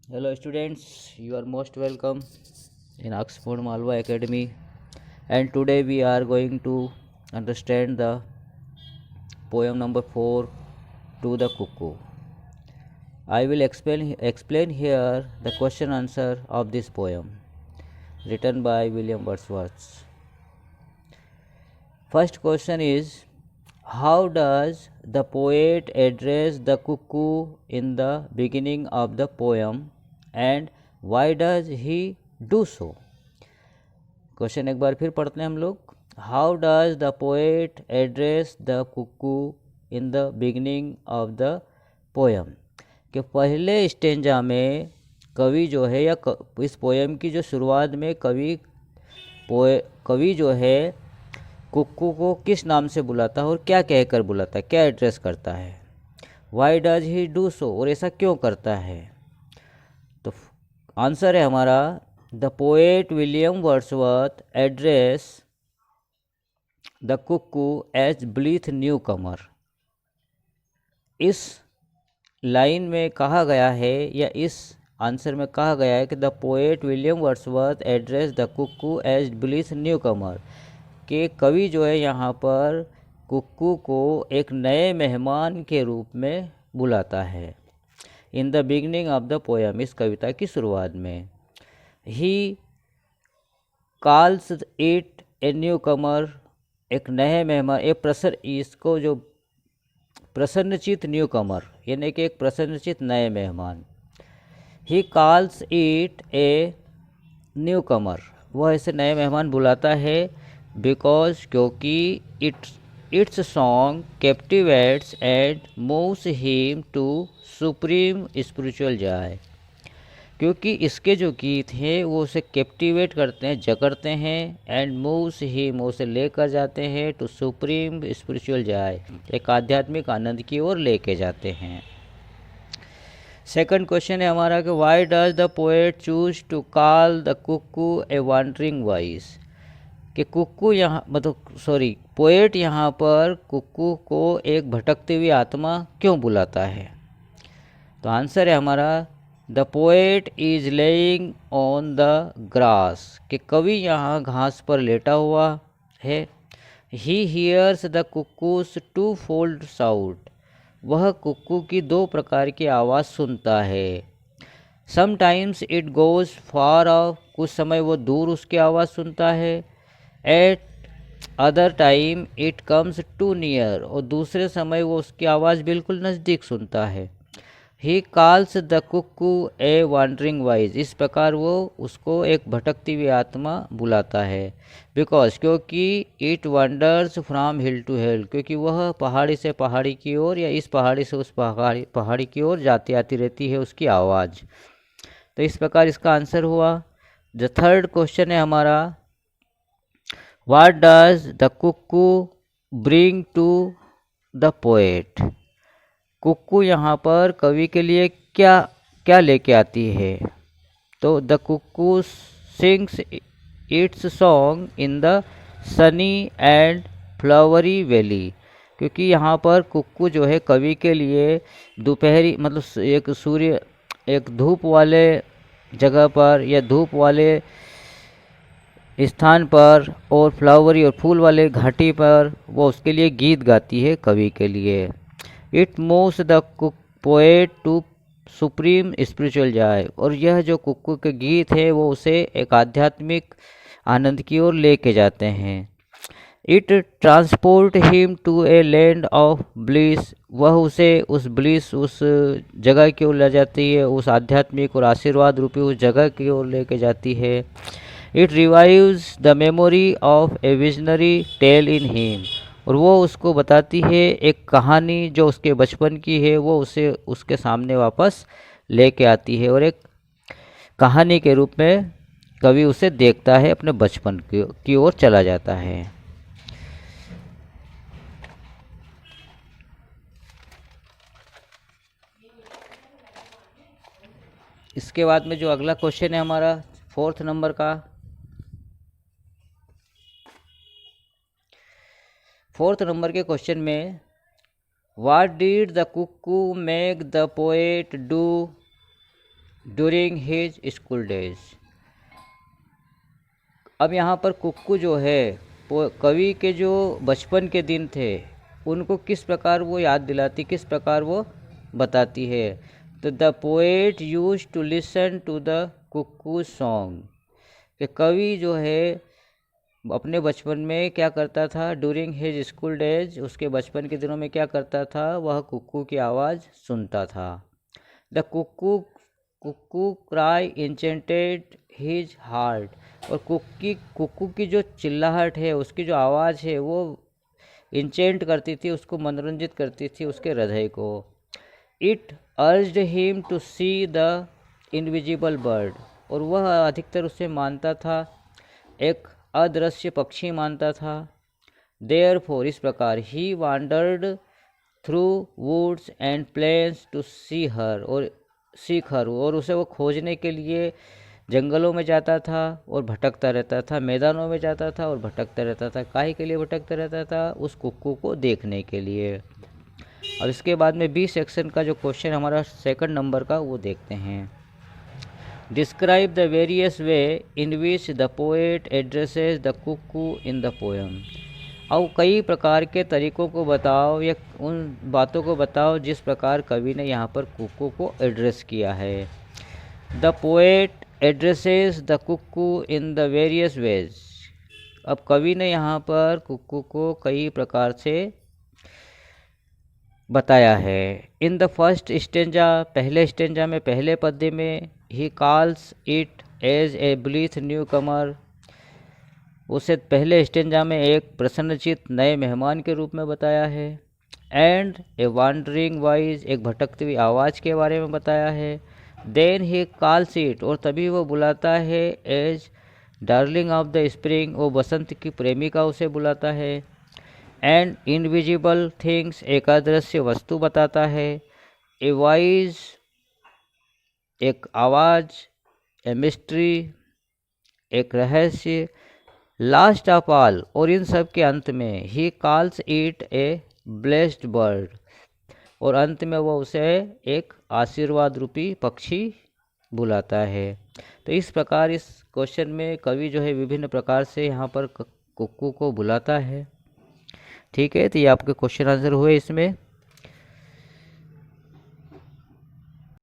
Hello students, you are most welcome in Oxford Malwa Academy, and today we are going to understand the poem number 4, To the Cuckoo. I will explain here the question answer of this poem written by William Wordsworth. First question is, how does the poet address the cuckoo in the beginning of the poem, and why does he do so? Question एक बार फिर पढ़ते हैं हम लोग. How does the poet address the Kuku in the beginning of the poem. कि पहले stanza में कवि जो है या इस पोएम की जो शुरुआत में कवि जो है कुक्कू को किस नाम से बुलाता है और क्या कहकर बुलाता है, क्या एड्रेस करता है. Why does he do so, और ऐसा क्यों करता है. तो आंसर है हमारा, the poet William Wordsworth address the cuckoo as blithe newcomer. इस लाइन में कहा गया है या इस आंसर में कहा गया है कि the poet William Wordsworth address the cuckoo as blithe newcomer, कि कवि जो है यहाँ पर कुक्कू को एक नए मेहमान के रूप में बुलाता है. In the beginning of the poem, इस कविता की शुरुआत में. He calls it a newcomer, एक नए मेहमान, एक इसको जो प्रसन्नचित न्यू कमर, यानी कि एक प्रसन्नचित नए मेहमान. He calls it a newcomer, वह ऐसे नए मेहमान बुलाता है. बिकॉज, क्योंकि its song captivates and moves him to supreme spiritual joy, क्योंकि इसके जो गीत हैं वो उसे कैप्टिवेट करते हैं, जकड़ते हैं. एंड मूव्स हिम, उसे लेकर जाते हैं टू सुप्रीम स्पिरिचुअल जॉय, एक आध्यात्मिक आनंद की ओर लेके जाते हैं. सेकंड क्वेश्चन है हमारा कि why does the poet choose to call the cuckoo a wandering voice. कि कुक्कू यहाँ पोएट यहाँ पर कुक्कू को एक भटकती हुई आत्मा क्यों बुलाता है. तो आंसर है हमारा, the poet is laying on the grass, कि कवि यहाँ घास पर लेटा हुआ है. He hears the cuckoo's twofold sound, वह कुक्कू की दो प्रकार की आवाज़ सुनता है. Sometimes it goes far off, कुछ समय वो दूर उसकी आवाज़ सुनता है. At other time it comes too near, और दूसरे समय वो उसकी आवाज़ बिल्कुल नज़दीक सुनता है. He calls the cuckoo a wandering voice, इस प्रकार वो उसको एक भटकती हुई आत्मा बुलाता है. बिकॉज, क्योंकि it wanders from hill to hill, क्योंकि वह पहाड़ी से पहाड़ी की ओर या इस पहाड़ी से उस पहाड़ी की ओर जाती आती रहती है उसकी आवाज़. तो इस प्रकार इसका आंसर हुआ. जो थर्ड क्वेश्चन है हमारा, what does the cuckoo bring to the poet. Cuckoo यहाँ पर कवि के लिए क्या क्या लेके आती है. तो the cuckoo sings its song in the sunny and flowery valley, क्योंकि यहाँ पर कुक्कू जो है कवि के लिए दोपहरी, मतलब एक धूप वाले जगह पर या धूप वाले स्थान पर और फ्लावरी और फूल वाले घाटी पर वो उसके लिए गीत गाती है कवि के लिए. It moves the poet to supreme spiritual joy, और यह जो कुक्कू के गीत है वो उसे एक आध्यात्मिक आनंद की ओर लेके जाते हैं. It transport him to a land of bliss, वह उसे उस जगह की ओर ले जाती है, उस आध्यात्मिक और आशीर्वाद रूपी उस जगह की ओर लेके जाती है. It revives the memory of a visionary tale in him, और वो उसको बताती है एक कहानी जो उसके बचपन की है, वो उसे उसके सामने वापस लेके आती है और एक कहानी के रूप में कवि उसे देखता है, अपने बचपन की ओर चला जाता है. इसके बाद में जो अगला क्वेश्चन है हमारा फोर्थ नंबर का, फोर्थ नंबर के क्वेश्चन में, what did the cuckoo make the poet do during his school days. अब यहाँ पर कुक्कू जो है कवि के जो बचपन के दिन थे उनको किस प्रकार वो याद दिलाती, किस प्रकार वो बताती है। तो the poet use to listen to the cuckoo song, कि कवि जो है अपने बचपन में क्या करता था, ड्यूरिंग हिज स्कूल डेज, उसके बचपन के दिनों में क्या करता था, वह कुक्कू की आवाज़ सुनता था। The cuckoo cry enchanted his heart, और कुक्कू की जो चिल्लाहट है, उसकी जो आवाज़ है वो इंचेंट करती थी, उसको मनोरंजित करती थी, उसके हृदय को। It urged him to see the invisible bird, और वह अधिकतर उसे मानता था एक अदृश्य पक्षी मानता था। देयरफॉर, इस प्रकार, he wandered through woods and plains to see her, और उसे वो खोजने के लिए जंगलों में जाता था और भटकता रहता था, मैदानों में जाता था और भटकता रहता था। काहे के लिए भटकता रहता था? उस कुक्कू को देखने के लिए। अब इसके बाद में बी सेक्शन का जो क्वेश्चन हमारा सेकंड नंबर का, वो देखते हैं। Describe the various way in which the poet addresses the cuckoo in the poem. अब कई प्रकार के तरीकों को बताओ या उन बातों को बताओ जिस प्रकार कवि ने यहाँ पर कुक्कू को एड्रेस किया है। The poet addresses the cuckoo in the various ways. अब कवि ने यहाँ पर कुक्कू को कई प्रकार से बताया है। इन द फर्स्ट स्टेंजा, पहले स्टेंजा में, पहले पद्य में, he calls it as a blithe newcomer, उसे पहले स्टेंजा में एक प्रसन्नचित नए मेहमान के रूप में बताया है। एंड ए वांडरिंग वॉइस, एक भटकती हुई आवाज़ के बारे में बताया है। देन ही कॉल्स इट, और तभी वो बुलाता है, as darling of the spring, वो बसंत की प्रेमिका उसे बुलाता है। एंड इनविजिबल थिंग्स, एक अदृश्य वस्तु बताता है। ए वॉइस, एक आवाज़। ए मिस्ट्री, एक रहस्य। लास्ट ऑफ ऑल, और इन सब के अंत में, he calls it A blessed bird, और अंत में वो उसे एक आशीर्वाद रूपी पक्षी बुलाता है। तो इस प्रकार इस क्वेश्चन में कवि जो है विभिन्न प्रकार से यहाँ पर कुक्कू को बुलाता है। ठीक है, तो ये आपके क्वेश्चन आंसर हुए इसमें।